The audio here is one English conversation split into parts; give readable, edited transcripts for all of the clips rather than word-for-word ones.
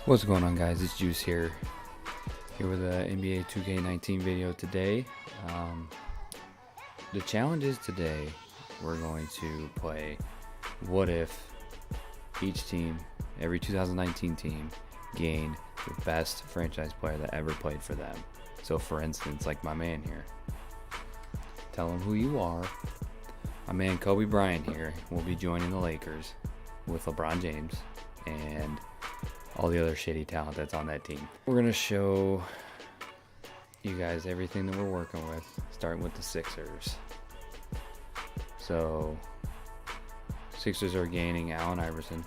What's going on, guys? It's Juice here with a NBA 2K19 video today. The challenge is today we're going to play what if each team, every 2019 team, gained the best franchise player that ever played for them. So for instance, like my man here, tell him who you are. My man Kobe Bryant here will be joining the Lakers with LeBron James and all the other shitty talent that's on that team. We're gonna show you guys everything that we're working with, starting with the Sixers. So Sixers are gaining Allen Iverson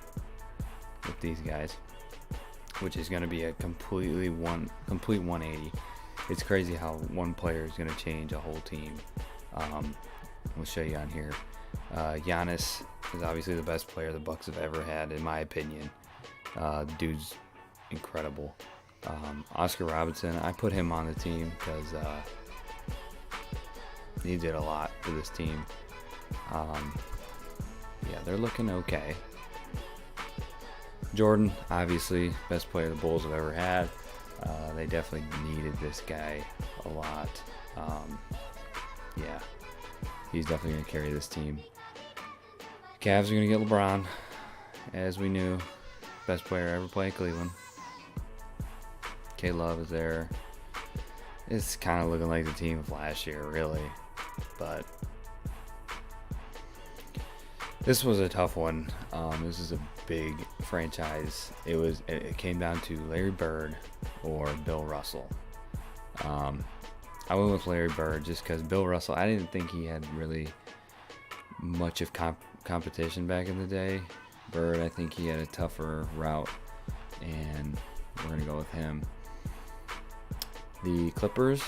with these guys, which is gonna be a complete 180. It's crazy how one player is gonna change a whole team. We'll show you on here. Giannis is obviously the best player the Bucks have ever had, in my opinion. The dude's incredible. Oscar Robertson, I put him on the team because he did a lot for this team. Yeah, they're looking okay. Jordan, obviously, best player the Bulls have ever had. They definitely needed this guy a lot. Yeah, he's definitely going to carry this team. Cavs are going to get LeBron, as we knew. Best player ever played Cleveland. K-Love is there. It's kind of looking like the team of last year, really. But this was a tough one. This is a big franchise. It came down to Larry Bird or Bill Russell. I went with Larry Bird just because Bill Russell, I didn't think he had really much of competition back in the day. Bird, I think he had a tougher route, and we're going to go with him. The Clippers,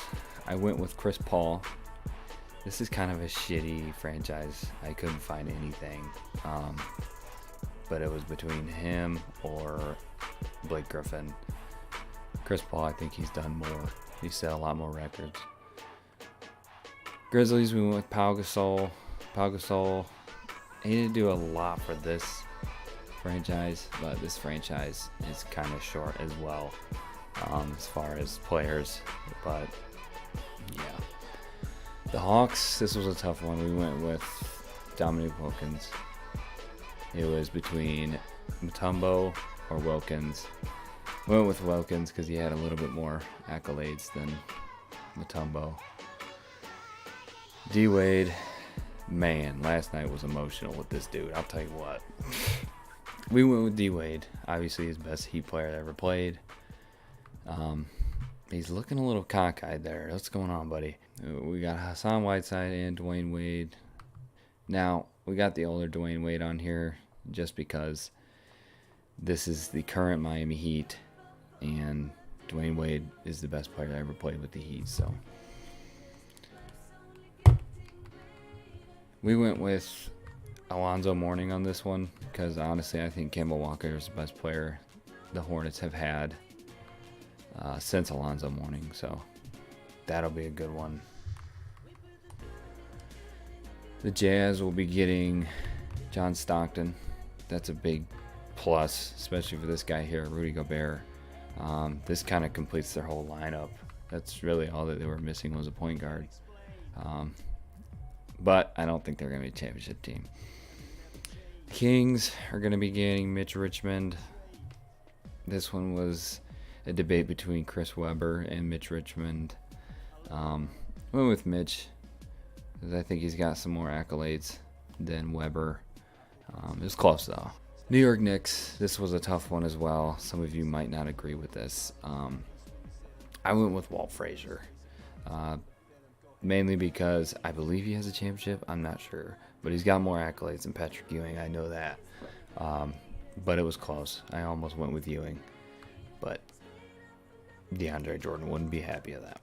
I went with Chris Paul. This is kind of a shitty franchise. I couldn't find anything, but it was between him or Blake Griffin. Chris Paul, I think he's done more. He set a lot more records. Grizzlies, we went with Pau Gasol. Pau Gasol, he didn't do a lot for this franchise, but this franchise is kind of short as well, as far as players. But yeah, the Hawks, this was a tough one. We went with Dominique Wilkins. It was between Mutombo or Wilkins. We went with Wilkins because he had a little bit more accolades than Mutombo. D-Wade, man, last night was emotional with this dude, I'll tell you what. We went with D-Wade. Obviously, his best Heat player that ever played. He's looking a little cockeyed there. What's going on, buddy? We got Hassan Whiteside and Dwayne Wade. Now, we got the older Dwayne Wade on here just because this is the current Miami Heat, and Dwayne Wade is the best player that ever played with the Heat. So we went with Alonzo Mourning on this one because honestly I think Kemba Walker is the best player the Hornets have had since Alonzo Mourning, so that'll be a good one. The Jazz will be getting John Stockton. That's a big plus, especially for this guy here, Rudy Gobert. This kind of completes their whole lineup. That's really all that they were missing was a point guard. But I don't think they're going to be a championship team. Kings are going to be getting Mitch Richmond. This one was a debate between Chris Webber and Mitch Richmond. Went with Mitch because I think he's got some more accolades than Webber. It was close though. New York Knicks, this was a tough one as well. Some of you might not agree with this. I went with Walt Frazier. Mainly because I believe he has a championship. I'm not sure. But he's got more accolades than Patrick Ewing. I know that. But it was close. I almost went with Ewing. But DeAndre Jordan wouldn't be happy of that.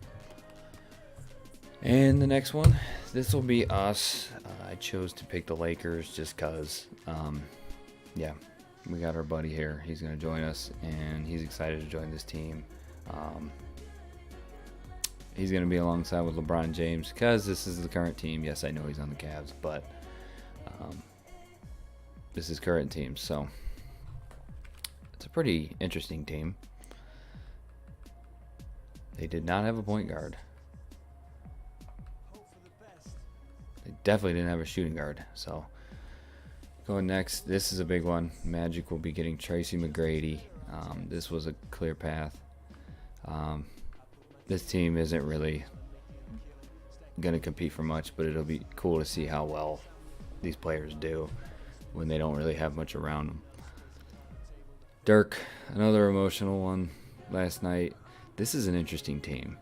And the next one, this will be us. I chose to pick the Lakers just because, yeah, we got our buddy here. He's going to join us, and he's excited to join this team. He's going to be alongside with LeBron James because this is the current team. Yes, I know he's on the Cavs, but this is current team. So It's a pretty interesting team. They did not have a point guard. They definitely didn't have a shooting guard. So going next, this is a big one. Magic will be getting Tracy McGrady. This was a clear path. This team isn't really going to compete for much, but it'll be cool to see how well these players do when they don't really have much around them. Dirk, another emotional one last night. This is an interesting team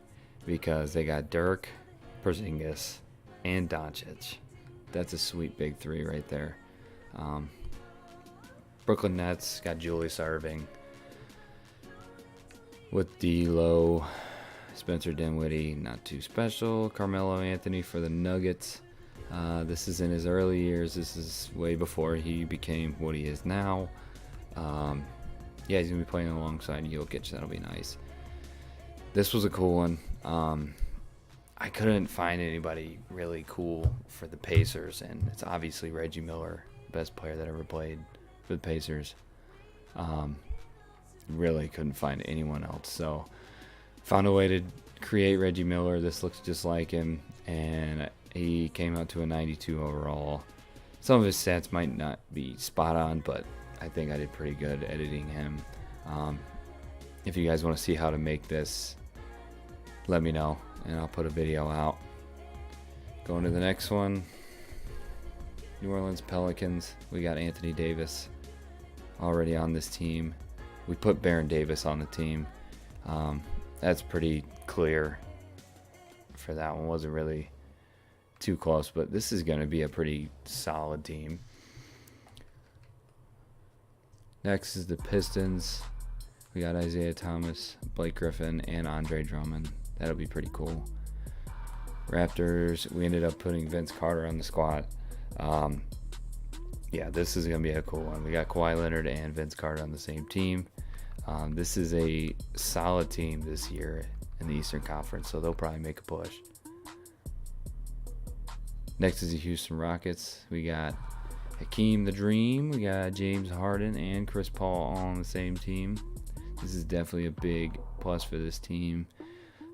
because they got Dirk, Porzingis, and Doncic. That's a sweet big three right there. Brooklyn Nets got Julius Erving with D'Lo, Spencer Dinwiddie, not too special. Carmelo Anthony for the Nuggets. This is in his early years. This is way before he became what he is now. Yeah, he's going to be playing alongside Jokic. That'll be nice. This was a cool one. I couldn't find anybody really cool for the Pacers, and it's obviously Reggie Miller, best player that ever played for the Pacers. Really couldn't find anyone else, so found a way to create Reggie Miller. This looks just like him, and he came out to a 92 overall. Some of his stats might not be spot on, but I think I did pretty good editing him. If you guys want to see how to make this, let me know, and I'll put a video out. Going to the next one, New Orleans Pelicans. We got Anthony Davis already on this team. We put Baron Davis on the team. That's pretty clear for that one. Wasn't really too close, but this is going to be a pretty solid team. Next is the Pistons. We got Isaiah Thomas, Blake Griffin, and Andre Drummond. That'll be pretty cool. Raptors, we ended up putting Vince Carter on the squad. Yeah, this is going to be a cool one. We got Kawhi Leonard and Vince Carter on the same team. This is a solid team this year in the Eastern Conference, so they'll probably make a push. Next is the Houston Rockets. We got Hakeem the Dream. We got James Harden and Chris Paul all on the same team. This is definitely a big plus for this team.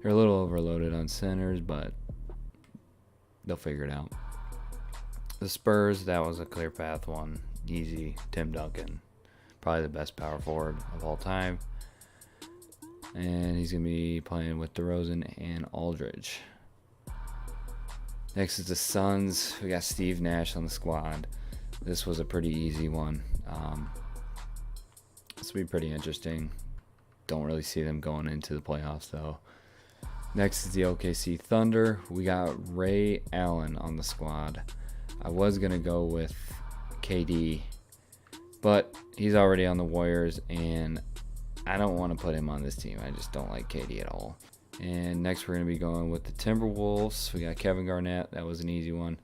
They're a little overloaded on centers, but they'll figure it out. The Spurs, that was a clear path one. Easy. Tim Duncan. Probably the best power forward of all time. And he's going to be playing with DeRozan and Aldridge. Next is the Suns. We got Steve Nash on the squad. This was a pretty easy one. This will be pretty interesting. Don't really see them going into the playoffs, though. Next is the OKC Thunder. We got Ray Allen on the squad. I was going to go with KD, but he's already on the Warriors, and I don't want to put him on this team. I just don't like KD at all. And next we're going to be going with the Timberwolves. We got Kevin Garnett. That was an easy one.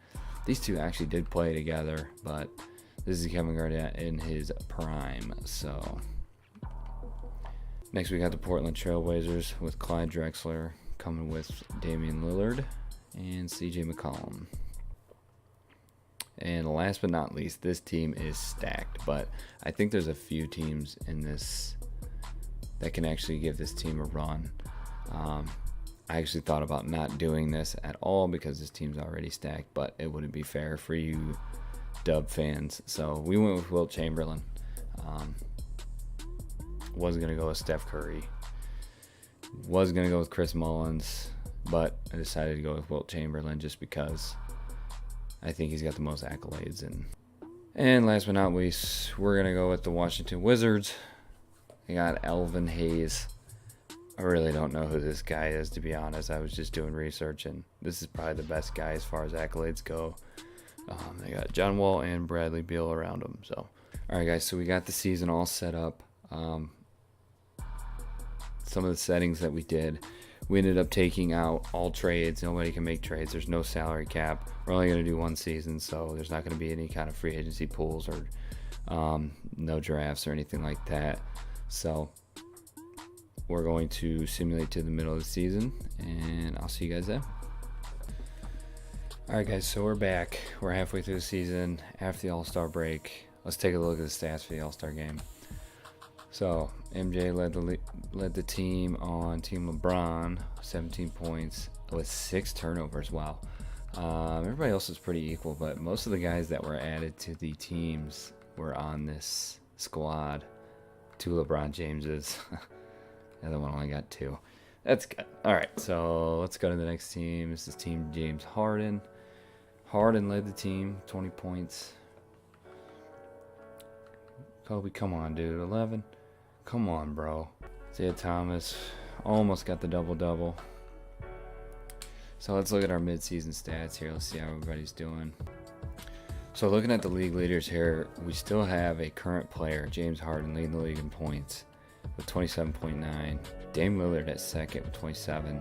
These two actually did play together, but this is Kevin Garnett in his prime. So next we got the Portland Trailblazers with Clyde Drexler coming with Damian Lillard and CJ McCollum. And last but not least, this team is stacked, but I think there's a few teams in this that can actually give this team a run. I actually thought about not doing this at all because this team's already stacked, but it wouldn't be fair for you Dub fans. So we went with Wilt Chamberlain. Was going to go with Steph Curry. Was going to go with Chris Mullins, but I decided to go with Wilt Chamberlain just because I think he's got the most accolades. And last but not least, we're going to go with the Washington Wizards. They got Elvin Hayes. I really don't know who this guy is, to be honest. I was just doing research, and this is probably the best guy as far as accolades go. They got John Wall and Bradley Beal around him. So, all right, guys, so we got the season all set up. Some of the settings that we did, we ended up taking out all trades. Nobody can make trades. There's no salary cap. We're only going to do one season, so there's not going to be any kind of free agency pools or no drafts or anything like that. So we're going to simulate to the middle of the season, and I'll see you guys then. All right, guys, so we're back. We're halfway through the season after the All-Star break. Let's take a look at the stats for the All-Star game. So MJ led the team on Team LeBron, 17 points with 6 turnovers. Wow. Everybody else is pretty equal, but most of the guys that were added to the teams were on this squad. 2 LeBron Jameses. The other one only got 2. That's good. All right, so let's go to the next team. This is Team James Harden. Harden led the team, 20 points. Kobe, come on, dude. 11. Come on, bro. Isaiah Thomas almost got the double-double. So let's look at our midseason stats here. Let's see how everybody's doing. So looking at the league leaders here, we still have a current player, James Harden, leading the league in points with 27.9. Dame Lillard at second with 27.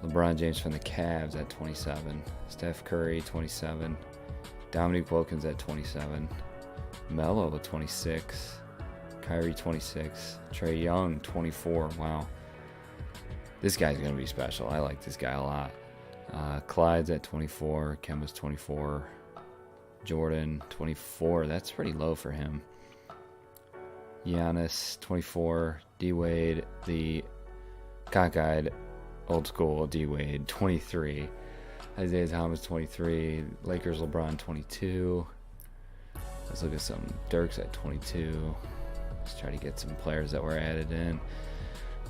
LeBron James from the Cavs at 27. Steph Curry, 27. Dominique Wilkins at 27. Melo with 26. Kyrie, 26. Trae Young, 24. Wow. This guy's going to be special. I like this guy a lot. Clyde's at 24. Kemba's 24. Jordan, 24. That's pretty low for him. Giannis, 24. D-Wade, the cockeyed old school D-Wade, 23. Isaiah Thomas, 23. Lakers LeBron, 22. Let's look at some. Dirk's at 22. Let's try to get some players that were added in.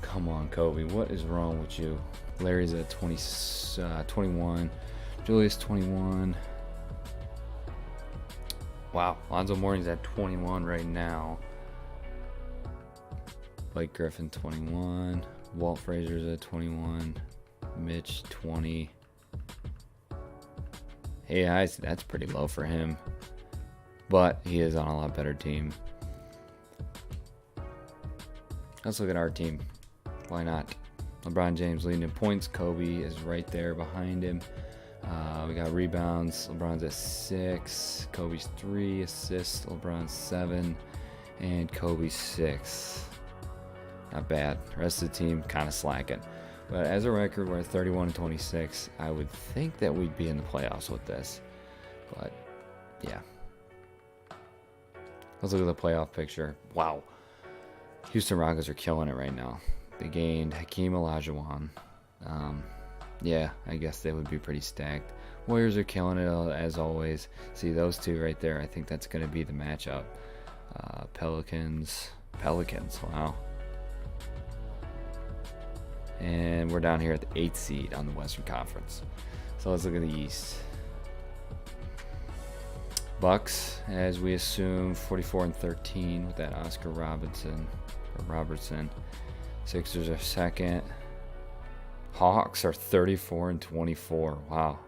Come on, Kobe. What is wrong with you? Larry's at 21. Julius, 21. Wow. Lonzo Mourning's at 21 right now. Blake Griffin, 21. Walt Frazier's at 21. Mitch, 20. Hey, that's pretty low for him. But he is on a lot better team. Let's look at our team. Why not? LeBron James leading in points. Kobe is right there behind him. We got rebounds. LeBron's at 6. Kobe's 3 assists. LeBron's 7. And Kobe's 6. Not bad. The rest of the team kind of slacking. But as a record, we're at 31-26. I would think that we'd be in the playoffs with this. But, yeah. Let's look at the playoff picture. Wow. Houston Rockets are killing it right now. They gained Hakeem Olajuwon. Yeah, I guess they would be pretty stacked. Warriors are killing it as always. See those two right there. I think that's going to be the matchup. Pelicans. Wow. And we're down here at the 8th seed on the Western Conference. So let's look at the East. Bucks, as we assume, 44-13 with that Oscar Robertson. Sixers are second. Hawks are 34-24. Wow.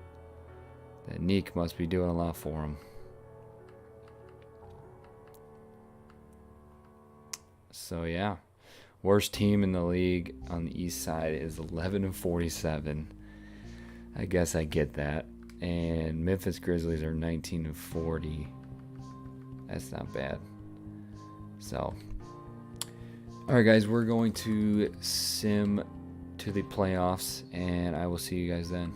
That Neek must be doing a lot for them. So yeah. Worst team in the league on the East side is 11-47. I guess I get that. And Memphis Grizzlies are 19-40. That's not bad. So, all right, guys, we're going to sim to the playoffs, and I will see you guys then.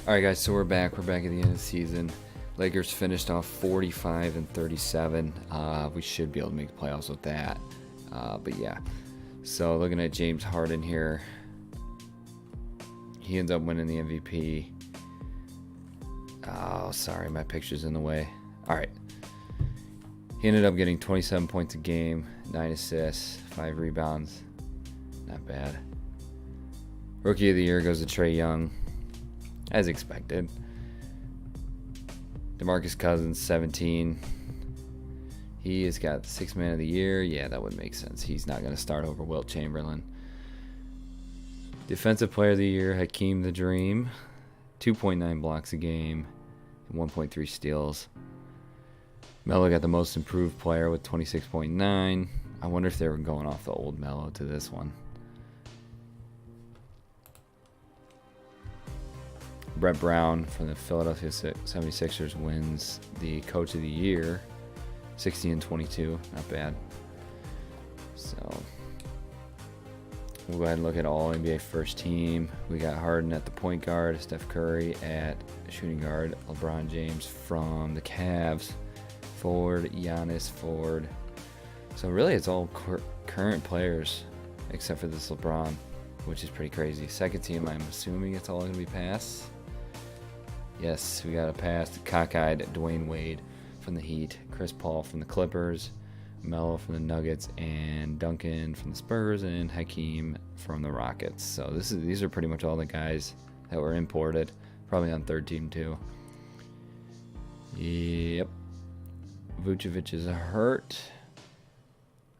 All right, guys, so we're back. We're back at the end of the season. Lakers finished off 45-37. We should be able to make the playoffs with that. But yeah, so looking at James Harden here, he ends up winning the MVP. Oh, sorry, my picture's in the way. All right. He ended up getting 27 points a game, 9 assists, 5 rebounds. Not bad. Rookie of the Year goes to Trae Young, as expected. DeMarcus Cousins, 17. He has got 6th Man of the Year. Yeah, that would make sense. He's not going to start over Wilt Chamberlain. Defensive Player of the Year, Hakeem the Dream. 2.9 blocks a game, 1.3 steals. Melo got the Most Improved Player with 26.9. I wonder if they were going off the old Melo to this one. Brett Brown from the Philadelphia 76ers wins the Coach of the Year, 60-22, not bad. So we'll go ahead and look at all NBA first team. We got Harden at the point guard, Steph Curry at shooting guard, LeBron James from the Cavs Ford, Giannis, Ford. So really it's all current players except for this LeBron, which is pretty crazy. Second team, I'm assuming it's all going to be pass. Yes, we got a pass to cockeyed Dwayne Wade from the Heat, Chris Paul from the Clippers, Melo from the Nuggets, and Duncan from the Spurs, and Hakeem from the Rockets. So these are pretty much all the guys that were imported, probably on third team too. Yep. Vucevic is hurt.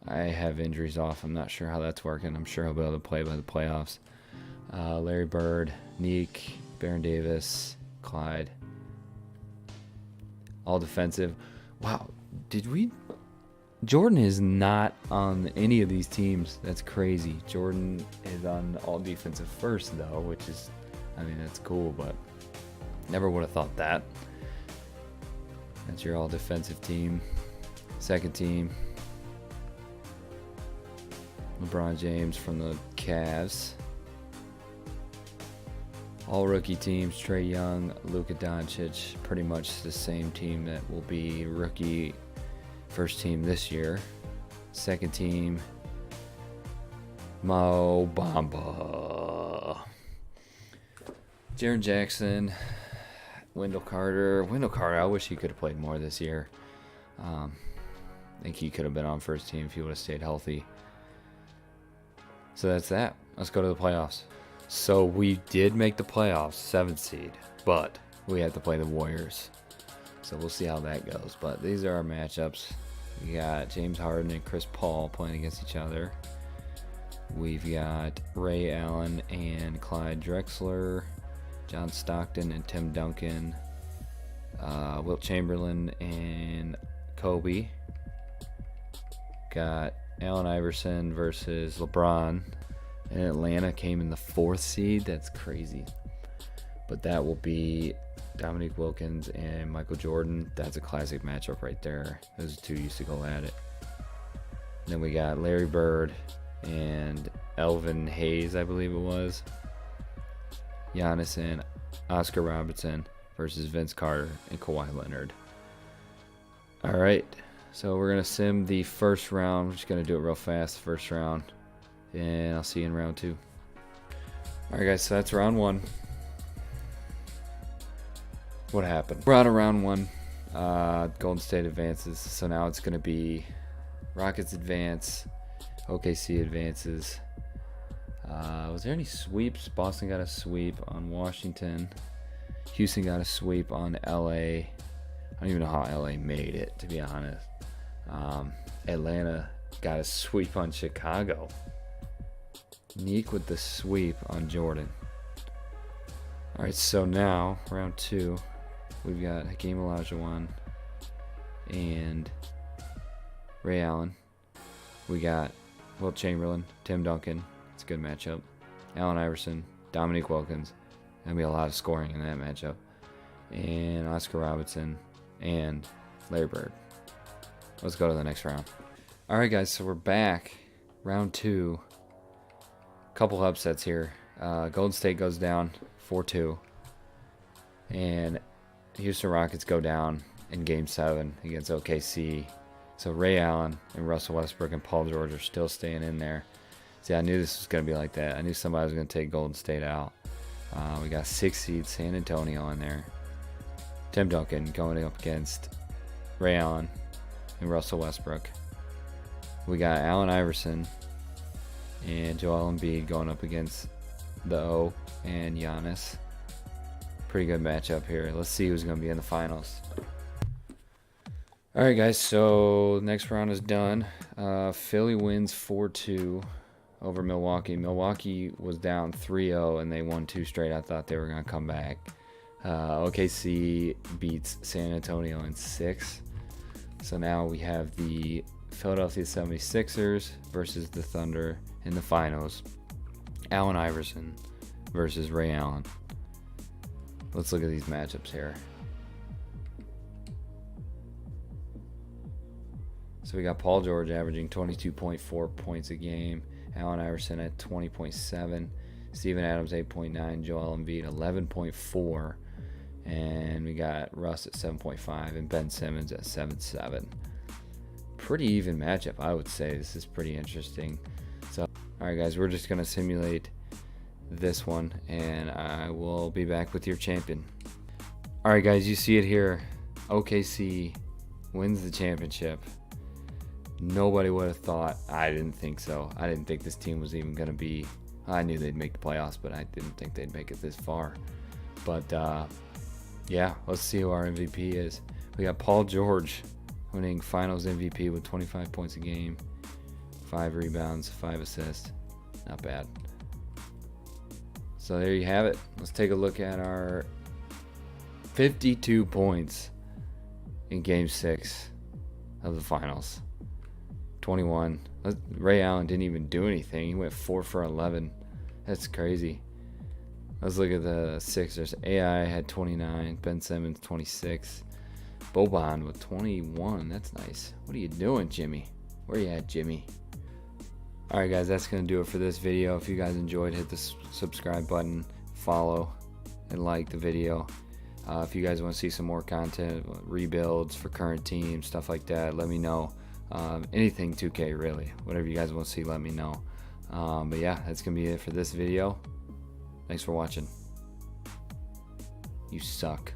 I have injuries off. I'm not sure how that's working. I'm sure he'll be able to play by the playoffs. Larry Bird, Neek, Baron Davis, Clyde. All defensive. Wow. Jordan is not on any of these teams. That's crazy. Jordan is on all defensive first, though, which is, that's cool, but never would have thought that. That's your all defensive team. Second team. LeBron James from the Cavs. All rookie teams, Trae Young, Luka Doncic, pretty much the same team that will be rookie first team this year. Second team, Mo Bamba. Jaren Jackson, Wendell Carter, I wish he could have played more this year. I think he could have been on first team if he would have stayed healthy. So that's that. Let's go to the playoffs. So we did make the playoffs, 7th seed, but we had to play the Warriors. So we'll see how that goes. But these are our matchups. We got James Harden and Chris Paul playing against each other. We've got Ray Allen and Clyde Drexler, John Stockton and Tim Duncan, Wilt Chamberlain and Kobe. Got Allen Iverson versus LeBron. And Atlanta came in the 4th seed. That's crazy. But that will be Dominique Wilkins and Michael Jordan. That's a classic matchup right there. Those two used to go at it. Then we got Larry Bird and Elvin Hayes, I believe it was. Giannis and Oscar Robertson versus Vince Carter and Kawhi Leonard. All right. So we're going to sim the first round. We're just going to do it real fast, first round. And I'll see you in round 2. Alright guys, so that's round 1. What happened? We're out of round 1. Golden State advances. So now it's going to be Rockets advance. OKC advances. Was there any sweeps? Boston got a sweep on Washington. Houston got a sweep on LA. I don't even know how LA made it, to be honest. Atlanta got a sweep on Chicago. Neek with the sweep on Jordan. Alright, so now, round 2, we've got Hakeem Olajuwon and Ray Allen. We got Wilt Chamberlain, Tim Duncan. It's a good matchup. Allen Iverson, Dominique Wilkins. There'll be a lot of scoring in that matchup. And Oscar Robertson and Larry Bird. Let's go to the next round. Alright guys, so we're back. Round 2. Couple upsets here. Golden State goes down 4-2. And Houston Rockets go down in Game 7 against OKC. So Ray Allen and Russell Westbrook and Paul George are still staying in there. See, I knew this was going to be like that. I knew somebody was going to take Golden State out. We got 6th seed San Antonio in there. Tim Duncan going up against Ray Allen and Russell Westbrook. We got Allen Iverson and Joel Embiid going up against the O and Giannis. Pretty good matchup here. Let's see who's going to be in the finals. Alright guys, so next round is done. Philly wins 4-2 over Milwaukee. Milwaukee was down 3-0 and they won 2 straight. I thought they were going to come back. OKC beats San Antonio in 6. So now we have the Philadelphia 76ers versus the Thunder in the finals. Allen Iverson versus Ray Allen. Let's look at these matchups here. So we got Paul George averaging 22.4 points a game. Allen Iverson at 20.7. Steven Adams 8.9. Joel Embiid 11.4. And we got Russ at 7.5 and Ben Simmons at 7.7. Pretty even matchup, I would say. This is pretty interesting. So, all right, guys, we're just going to simulate this one, and I will be back with your champion. All right, guys, you see it here. OKC wins the championship. Nobody would have thought. I didn't think so. I didn't think this team was even going to be. I knew they'd make the playoffs, but I didn't think they'd make it this far. But yeah, let's see who our MVP is. We got Paul George winning Finals MVP with 25 points a game, 5 rebounds, 5 assists. Not bad. So there you have it. Let's take a look at our 52 points in Game 6 of the Finals. 21. Ray Allen didn't even do anything. He went 4 for 11. That's crazy. Let's look at the Sixers. AI had 29. Ben Simmons 26. Boban with 21. That's nice. What are you doing, Jimmy? Where you at, Jimmy? Alright, guys, that's going to do it for this video. If you guys enjoyed, hit the subscribe button, follow, and like the video. If you guys want to see some more content, rebuilds for current teams, stuff like that, let me know. Anything 2K, really. Whatever you guys want to see, let me know. But yeah, that's going to be it for this video. Thanks for watching. You suck.